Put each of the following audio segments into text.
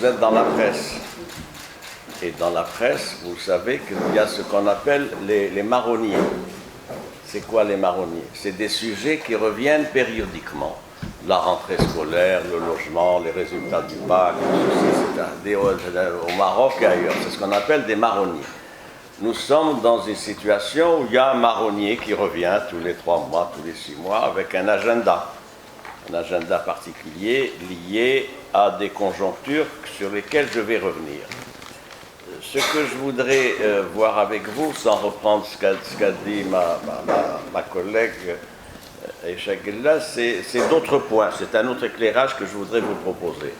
êtes dans la presse. Et dans la presse, vous savez qu'il y a ce qu'on appelle les marronniers. C'est quoi les marronniers? C'est des sujets qui reviennent périodiquement. La rentrée scolaire, le logement, les résultats du bac, ceci, au Maroc et ailleurs. C'est ce qu'on appelle des marronniers. Nous sommes dans une situation où il y a un marronnier qui revient tous les 3 mois, tous les 6 mois, avec un agenda particulier lié à des conjonctures sur lesquelles je vais revenir. Ce que je voudrais voir avec vous, sans reprendre ce qu'a dit ma collègue Aïcha Guella, c'est d'autres points, c'est un autre éclairage que je voudrais vous proposer.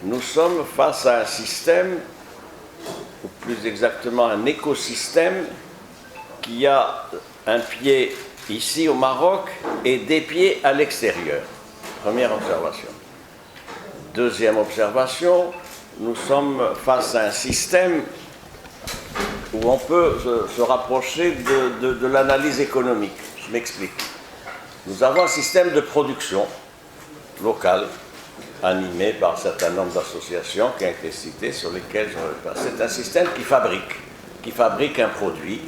Nous sommes face à un système, ou plus exactement un écosystème, qui a un pied ici au Maroc et des pieds à l'extérieur. Première observation. Deuxième observation, nous sommes face à un système où on peut se rapprocher de l'analyse économique. Je m'explique. Nous avons un système de production locale, animé par un certain nombre d'associations qui ont été citées, sur lesquelles je repasse. C'est un système qui fabrique un produit.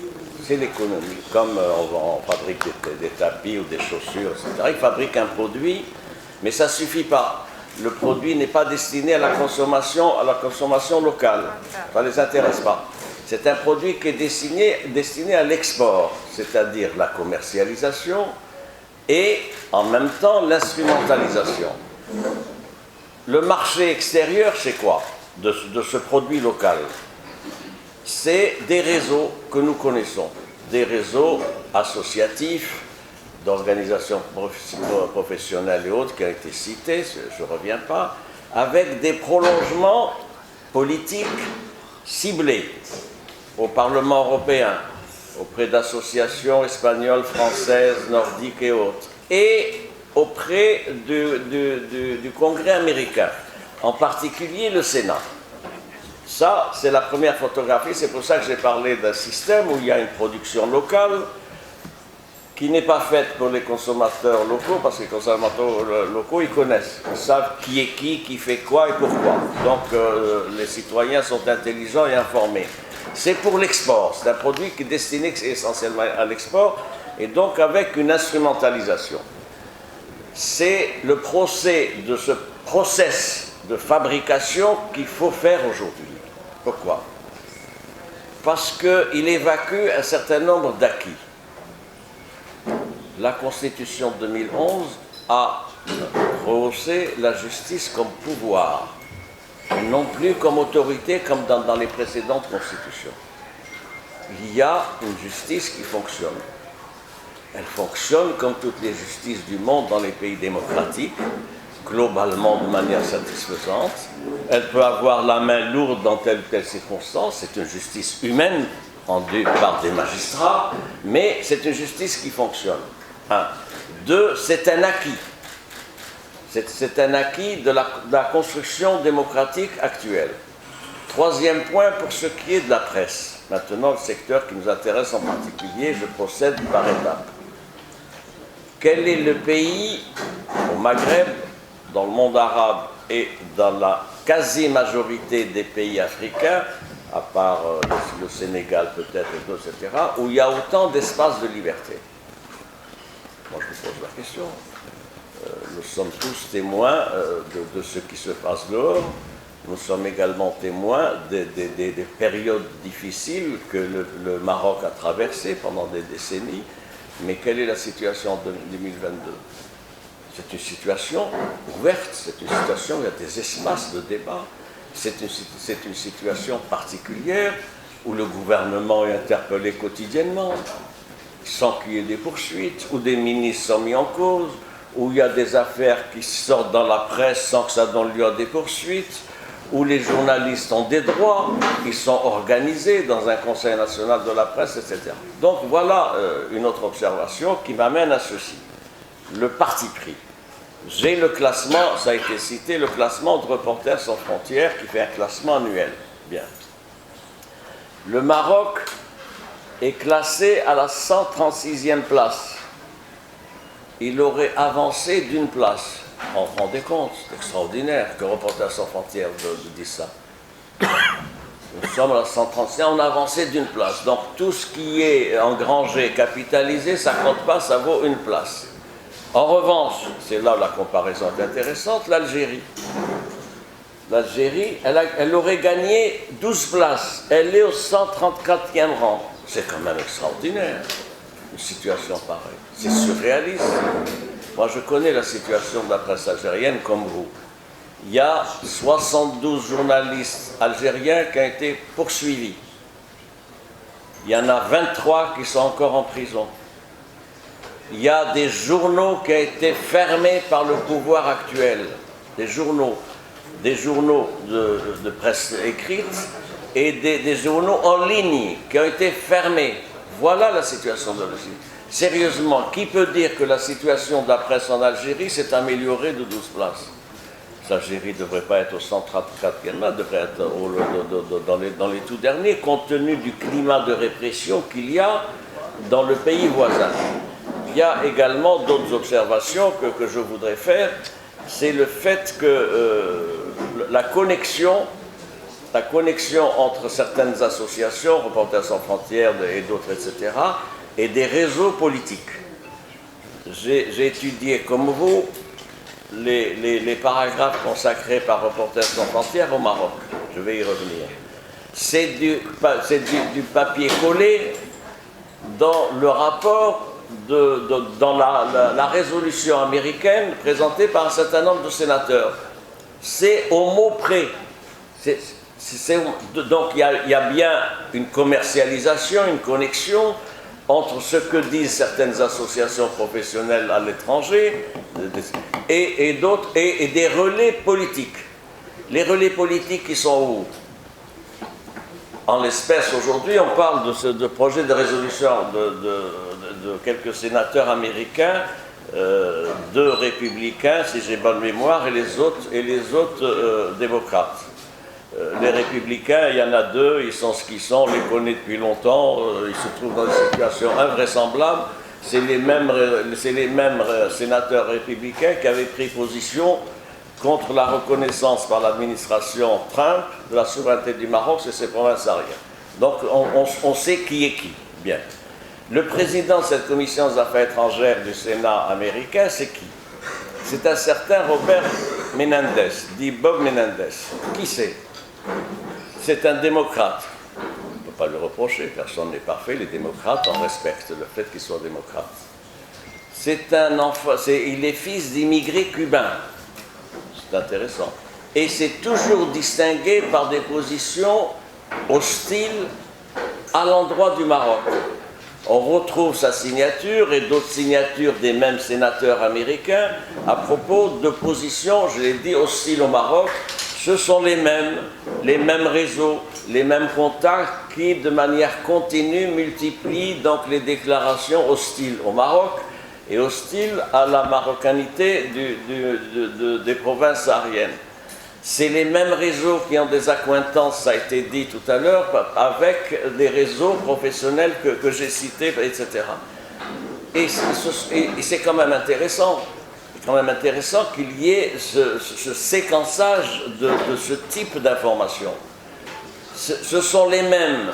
C'est l'économie. Comme on fabrique des tapis ou des chaussures, etc. Il fabrique un produit, mais ça ne suffit pas. Le produit n'est pas destiné à la consommation locale. Ça ne les intéresse pas. C'est un produit qui est destiné à l'export, c'est-à-dire la commercialisation et en même temps l'instrumentalisation. Le marché extérieur, c'est quoi de ce produit local? C'est des réseaux que nous connaissons, des réseaux associatifs, d'organisations professionnelles et autres qui ont été cités, je ne reviens pas, avec des prolongements politiques ciblés au Parlement européen, auprès d'associations espagnoles, françaises, nordiques et autres, et auprès du Congrès américain, en particulier le Sénat. Ça, c'est la première photographie, c'est pour ça que j'ai parlé d'un système où il y a une production locale, qui n'est pas faite pour les consommateurs locaux, parce que les consommateurs locaux, ils connaissent, ils savent qui est qui fait quoi et pourquoi. Donc les citoyens sont intelligents et informés. C'est pour l'export, c'est un produit qui est destiné essentiellement à l'export, et donc avec une instrumentalisation. C'est le procès de ce process de fabrication qu'il faut faire aujourd'hui. Pourquoi? Parce qu'il évacue un certain nombre d'acquis. La Constitution de 2011 a rehaussé la justice comme pouvoir, et non plus comme autorité comme dans les précédentes constitutions. Il y a une justice qui fonctionne. Elle fonctionne comme toutes les justices du monde dans les pays démocratiques, globalement de manière satisfaisante. Elle peut avoir la main lourde dans telle ou telle circonstance. C'est une justice humaine rendue par des magistrats, mais c'est une justice qui fonctionne. 1. 2. C'est un acquis. C'est un acquis de la construction démocratique actuelle. Troisième point, pour ce qui est de la presse. Maintenant, le secteur qui nous intéresse en particulier, je procède par étapes. Quel est le pays au Maghreb, dans le monde arabe et dans la quasi-majorité des pays africains, à part le Sénégal peut-être, etc., où il y a autant d'espace de liberté? Moi, je vous pose la question. Nous sommes tous témoins de ce qui se passe dehors. Nous sommes également témoins des périodes difficiles que le Maroc a traversées pendant des décennies. Mais quelle est la situation en 2022? C'est une situation ouverte, c'est une situation où il y a des espaces de débat. C'est une situation particulière où le gouvernement est interpellé quotidiennement, sans qu'il y ait des poursuites, où des ministres sont mis en cause, où il y a des affaires qui sortent dans la presse sans que ça donne lieu à des poursuites, où les journalistes ont des droits, ils sont organisés dans un conseil national de la presse, etc. Donc voilà une autre observation qui m'amène à ceci. Le parti pris. J'ai le classement, ça a été cité, le classement de Reporters sans frontières qui fait un classement annuel. Bien. Le Maroc est classé à la 136e place. Il aurait avancé d'une place. on se rendait compte, c'est extraordinaire que Reporters sans frontières dise ça. Nous sommes à 135, on a avancé d'une place. Donc tout ce qui est engrangé, capitalisé, ça ne compte pas, ça vaut une place. En revanche, c'est là où la comparaison est intéressante, l'Algérie. L'Algérie, elle aurait gagné 12 places. Elle est au 134e rang. C'est quand même extraordinaire, une situation pareille. C'est surréaliste. Moi, je connais la situation de la presse algérienne comme vous. Il y a 72 journalistes algériens qui ont été poursuivis. Il y en a 23 qui sont encore en prison. Il y a des journaux qui ont été fermés par le pouvoir actuel. Des journaux de presse écrite et des journaux en ligne qui ont été fermés. Voilà la situation de l'Algérie. Sérieusement, qui peut dire que la situation de la presse en Algérie s'est améliorée de 12 places? L'Algérie ne devrait pas être au 134e, elle devrait être dans les tout derniers, compte tenu du climat de répression qu'il y a dans le pays voisin. Il y a également d'autres observations que je voudrais faire. C'est le fait que la connexion entre certaines associations, Reporters sans frontières et d'autres, etc., et des réseaux politiques. J'ai étudié, comme vous, les paragraphes consacrés par Reporters sans frontières au Maroc. Je vais y revenir. C'est du papier collé dans le rapport, dans la résolution américaine présentée par un certain nombre de sénateurs. C'est au mot près. Donc il y a bien une commercialisation, une connexion entre ce que disent certaines associations professionnelles à l'étranger et d'autres, et des relais politiques. Les relais politiques qui sont où? En l'espèce, aujourd'hui, on parle de projet de résolution de quelques sénateurs américains, 2 républicains, si j'ai bonne mémoire, et les autres démocrates. Les républicains, il y en a 2, ils sont ce qu'ils sont, on les connaît depuis longtemps, ils se trouvent dans une situation invraisemblable. C'est les mêmes sénateurs républicains qui avaient pris position contre la reconnaissance par l'administration Trump de la souveraineté du Maroc sur ses provinces arrières. Donc on sait qui est qui. Bien. Le président de cette commission des affaires étrangères du Sénat américain, c'est qui? C'est un certain Robert Menendez, dit Bob Menendez. Qui c'est? C'est un démocrate. On ne peut pas le reprocher, personne n'est parfait, les démocrates, on respecte le fait qu'ils soient démocrates. Il est fils d'immigrés cubains. C'est intéressant. Et c'est toujours distingué par des positions hostiles à l'endroit du Maroc. On retrouve sa signature et d'autres signatures des mêmes sénateurs américains à propos de positions, je l'ai dit, hostiles au Maroc. Ce sont les mêmes réseaux, les mêmes contacts qui, de manière continue, multiplient donc les déclarations hostiles au Maroc et hostiles à la marocanité des provinces sahariennes. C'est les mêmes réseaux qui ont des accointances, ça a été dit tout à l'heure, avec des réseaux professionnels que j'ai cités, etc. Et c'est quand même intéressant. C'est quand même intéressant qu'il y ait ce séquençage de ce type d'informations. Ce sont les mêmes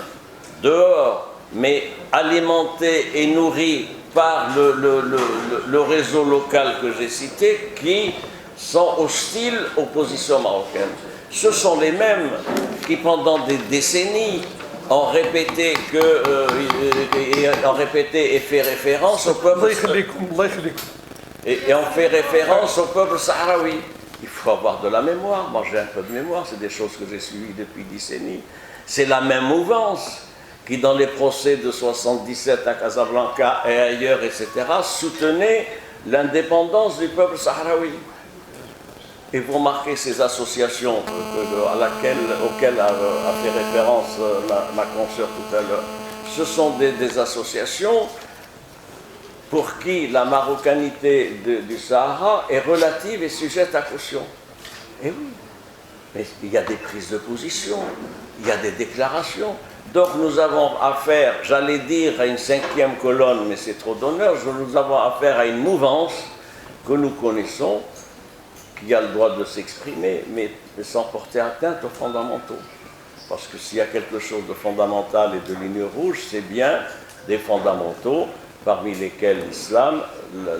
dehors, mais alimentés et nourris par le réseau local que j'ai cité, qui sont hostiles aux positions marocaines. Ce sont les mêmes qui, pendant des décennies, ont répété et fait référence au peuple et ont fait référence au peuple sahraoui. Il faut avoir de la mémoire. Moi, j'ai un peu de mémoire. C'est des choses que j'ai suivies depuis décennies. C'est la même mouvance qui, dans les procès de 77 à Casablanca et ailleurs, etc., soutenait l'indépendance du peuple sahraoui. Et vous remarquez ces associations auxquelles a fait référence ma consoeur tout à l'heure. Ce sont des associations pour qui la marocanité du Sahara est relative et sujette à caution. Eh oui, mais il y a des prises de position, il y a des déclarations. Donc nous avons affaire, j'allais dire, à une 5e colonne, mais c'est trop d'honneur, nous avons affaire à une mouvance que nous connaissons, qui a le droit de s'exprimer, mais sans porter atteinte aux fondamentaux. Parce que s'il y a quelque chose de fondamental et de ligne rouge, c'est bien des fondamentaux, parmi lesquels l'islam,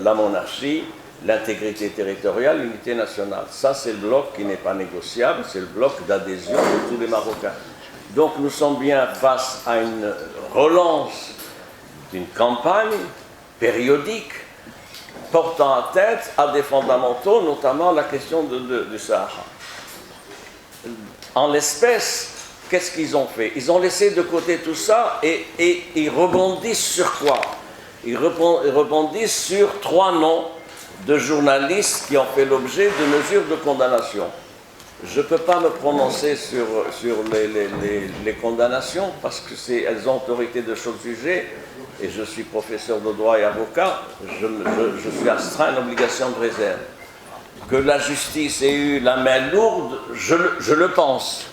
la monarchie, l'intégrité territoriale, l'unité nationale. Ça, c'est le bloc qui n'est pas négociable, c'est le bloc d'adhésion de tous les Marocains. Donc nous sommes bien face à une relance d'une campagne périodique portant atteinte à des fondamentaux, notamment la question du Sahara. En l'espèce, qu'est-ce qu'ils ont fait? Ils ont laissé de côté tout ça et ils rebondissent sur quoi? Ils rebondissent sur 3 noms de journalistes qui ont fait l'objet de mesures de condamnation. Je ne peux pas me prononcer sur les condamnations parce que elles ont autorité de choses jugées et je suis professeur de droit et avocat, je suis astreint à une obligation de réserve. Que la justice ait eu la main lourde, je le pense.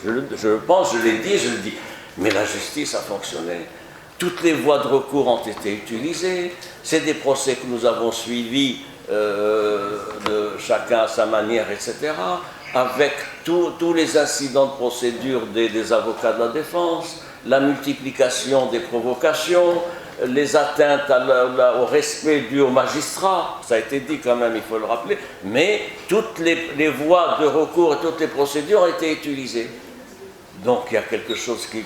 Je le pense, je l'ai dit, je le dis. Mais la justice a fonctionné. Toutes les voies de recours ont été utilisées. C'est des procès que nous avons suivis de chacun à sa manière, etc. Avec tous les incidents de procédure des avocats de la défense, la multiplication des provocations, les atteintes au respect dû aux magistrats, ça a été dit quand même, il faut le rappeler, mais toutes les voies de recours et toutes les procédures ont été utilisées. Donc il y a quelque chose qui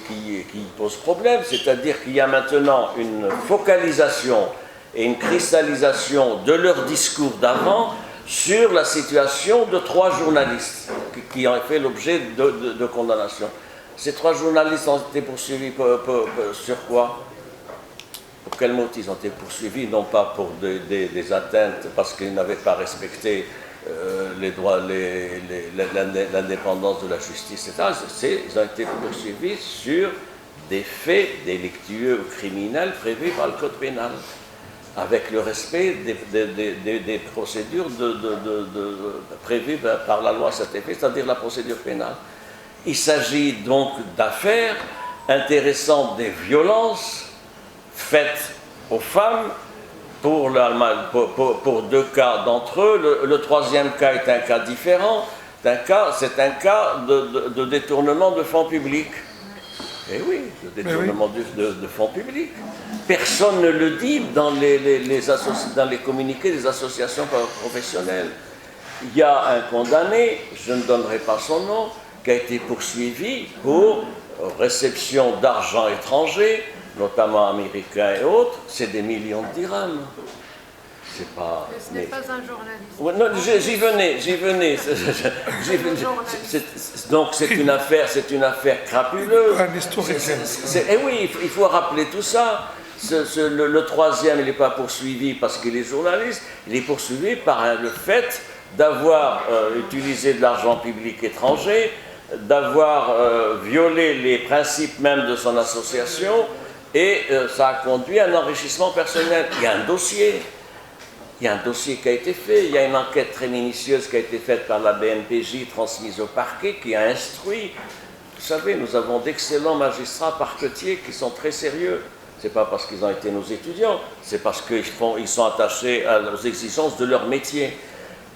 pose problème, c'est-à-dire qu'il y a maintenant une focalisation et une cristallisation de leur discours d'avant sur la situation de 3 journalistes qui ont fait l'objet de condamnation. Ces 3 journalistes ont été poursuivis sur quoi? Pour quel motif ils ont été poursuivis? Non pas pour des atteintes parce qu'ils n'avaient pas respecté les droits, l'indépendance de la justice, etc. Ils ont été poursuivis sur des faits délictueux ou criminels prévus par le code pénal, avec le respect des procédures prévues par la loi à cet effet, c'est-à-dire la procédure pénale. Il s'agit donc d'affaires intéressant des violences faites aux femmes pour 2 cas d'entre eux. Le 3e cas est un cas différent. C'est un cas de détournement de fonds publics. Eh oui, de détournement de fonds publics. Personne ne le dit dans les communiqués des associations professionnelles. Il y a un condamné, je ne donnerai pas son nom, qui a été poursuivi pour réception d'argent étranger, notamment américains et autres, c'est des millions de dirhams. C'est pas... Ce n'est pas un journaliste. Ouais, non, j'y venais. Donc c'est une affaire crapuleuse. Un historique. Et oui, il faut rappeler tout ça. Le 3e, il n'est pas poursuivi parce qu'il est journaliste, il est poursuivi par le fait d'avoir utilisé de l'argent public étranger, d'avoir violé les principes même de son association, et ça a conduit à un enrichissement personnel. Il y a un dossier qui a été fait, il y a une enquête très minutieuse qui a été faite par la BNPJ, transmise au parquet, qui a instruit. Vous savez, nous avons d'excellents magistrats parquetiers qui sont très sérieux. Ce n'est pas parce qu'ils ont été nos étudiants, c'est parce qu'ils sont attachés aux exigences de leur métier.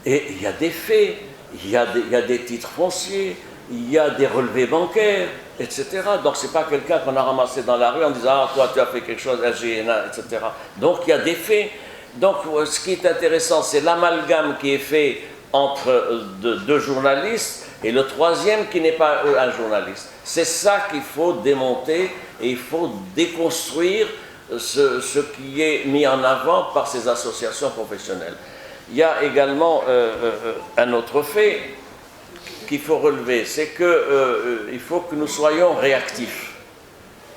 Et il y a des faits, il y a des titres fonciers, il y a des relevés bancaires, etc. Donc ce n'est pas quelqu'un qu'on a ramassé dans la rue en disant « Ah, toi tu as fait quelque chose, LGNA, etc. » Donc il y a des faits. Donc ce qui est intéressant, c'est l'amalgame qui est fait entre 2 journalistes et le 3e qui n'est pas un journaliste. C'est ça qu'il faut démonter et il faut déconstruire ce qui est mis en avant par ces associations professionnelles. Il y a également un autre fait qu'il faut relever, c'est qu'il faut que nous soyons réactifs.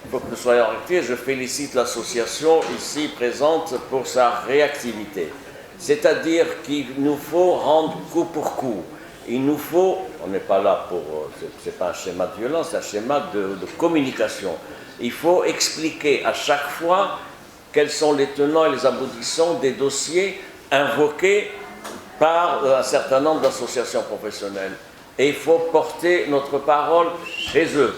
Il faut que nous soyons réactifs. Je félicite l'association ici présente pour sa réactivité. C'est-à-dire qu'il nous faut rendre coup pour coup. Il nous faut, on n'est pas là pour, c'est pas un schéma de violence, c'est un schéma de communication. Il faut expliquer à chaque fois quels sont les tenants et les aboutissants des dossiers invoqués par un certain nombre d'associations professionnelles. Et il faut porter notre parole chez eux.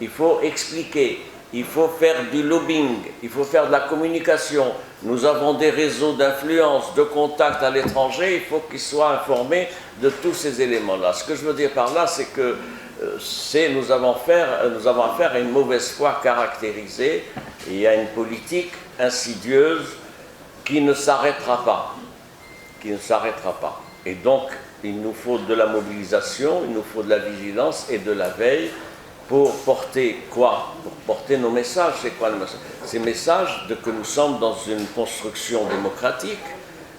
Il faut expliquer il faut faire du lobbying, il faut faire de la communication. Nous avons des réseaux d'influence, de contacts à l'étranger, il faut qu'ils soient informés de tous ces éléments-là. Ce que je veux dire par là, c'est que nous avons affaire à une mauvaise foi caractérisée et à une politique insidieuse qui ne s'arrêtera pas. Et donc, il nous faut de la mobilisation, il nous faut de la vigilance et de la veille pour porter quoi? Pour porter nos messages. C'est quoi le message? Ces messages de que nous sommes dans une construction démocratique,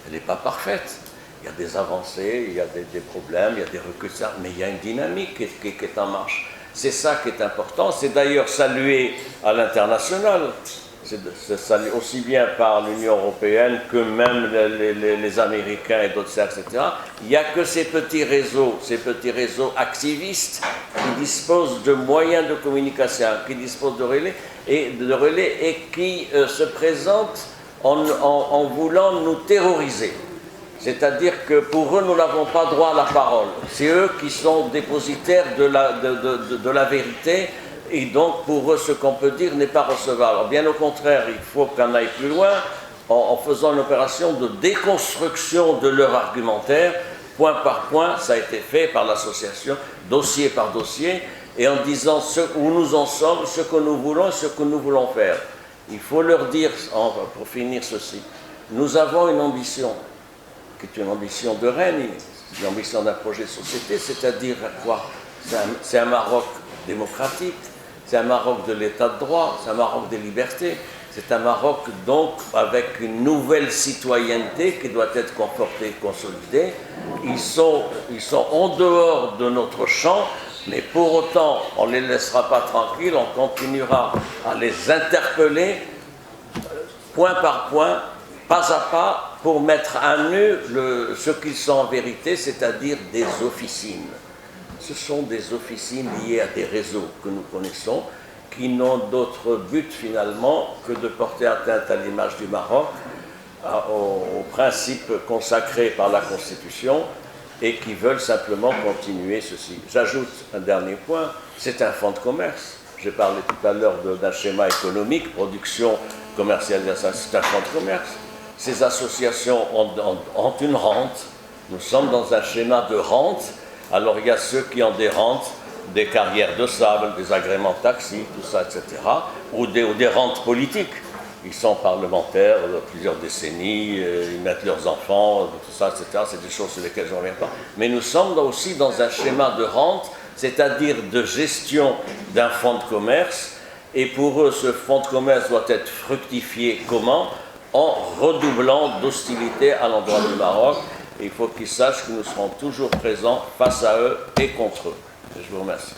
elle n'est pas parfaite. Il y a des avancées, il y a des problèmes, il y a des reculs, mais il y a une dynamique qui est en marche. C'est ça qui est important. C'est d'ailleurs salué à l'international. C'est salué aussi bien par l'Union européenne que même les Américains et d'autres cercles, etc. Il n'y a que ces petits réseaux activistes qui disposent de moyens de communication, qui disposent de relais et qui se présentent en voulant nous terroriser. C'est-à-dire que pour eux, nous n'avons pas droit à la parole. C'est eux qui sont dépositaires de la vérité. Et donc, pour eux, ce qu'on peut dire n'est pas recevable. Alors, bien au contraire, il faut qu'on aille plus loin en faisant une opération de déconstruction de leur argumentaire, point par point. Ça a été fait par l'association, dossier par dossier, et en disant où nous en sommes, ce que nous voulons et ce que nous voulons faire. Il faut leur dire, pour finir ceci, nous avons une ambition, qui est une ambition de règne, une ambition d'un projet de société, c'est-à-dire quoi? C'est un Maroc démocratique. C'est un Maroc de l'état de droit, c'est un Maroc des libertés, c'est un Maroc donc avec une nouvelle citoyenneté qui doit être confortée et consolidée. Ils sont en dehors de notre champ, mais pour autant on ne les laissera pas tranquilles, on continuera à les interpeller point par point, pas à pas, pour mettre à nu ce qu'ils sont en vérité, c'est-à-dire des officines. Ce sont des officines liées à des réseaux que nous connaissons, qui n'ont d'autre but finalement que de porter atteinte à l'image du Maroc, aux principes consacrés par la Constitution, et qui veulent simplement continuer ceci. J'ajoute un dernier point, c'est un fonds de commerce. J'ai parlé tout à l'heure d'un schéma économique, production, commercialisation, c'est un fonds de commerce. Ces associations ont une rente, nous sommes dans un schéma de rente. Alors il y a ceux qui ont des rentes, des carrières de sable, des agréments taxis, tout ça, etc. Ou des rentes politiques. Ils sont parlementaires plusieurs décennies, ils mettent leurs enfants, tout ça, etc. C'est des choses sur lesquelles je ne reviens pas. Mais nous sommes aussi dans un schéma de rente, c'est-à-dire de gestion d'un fonds de commerce. Et pour eux, ce fonds de commerce doit être fructifié comment? En redoublant d'hostilité à l'endroit du Maroc. Et il faut qu'ils sachent que nous serons toujours présents face à eux et contre eux. Je vous remercie.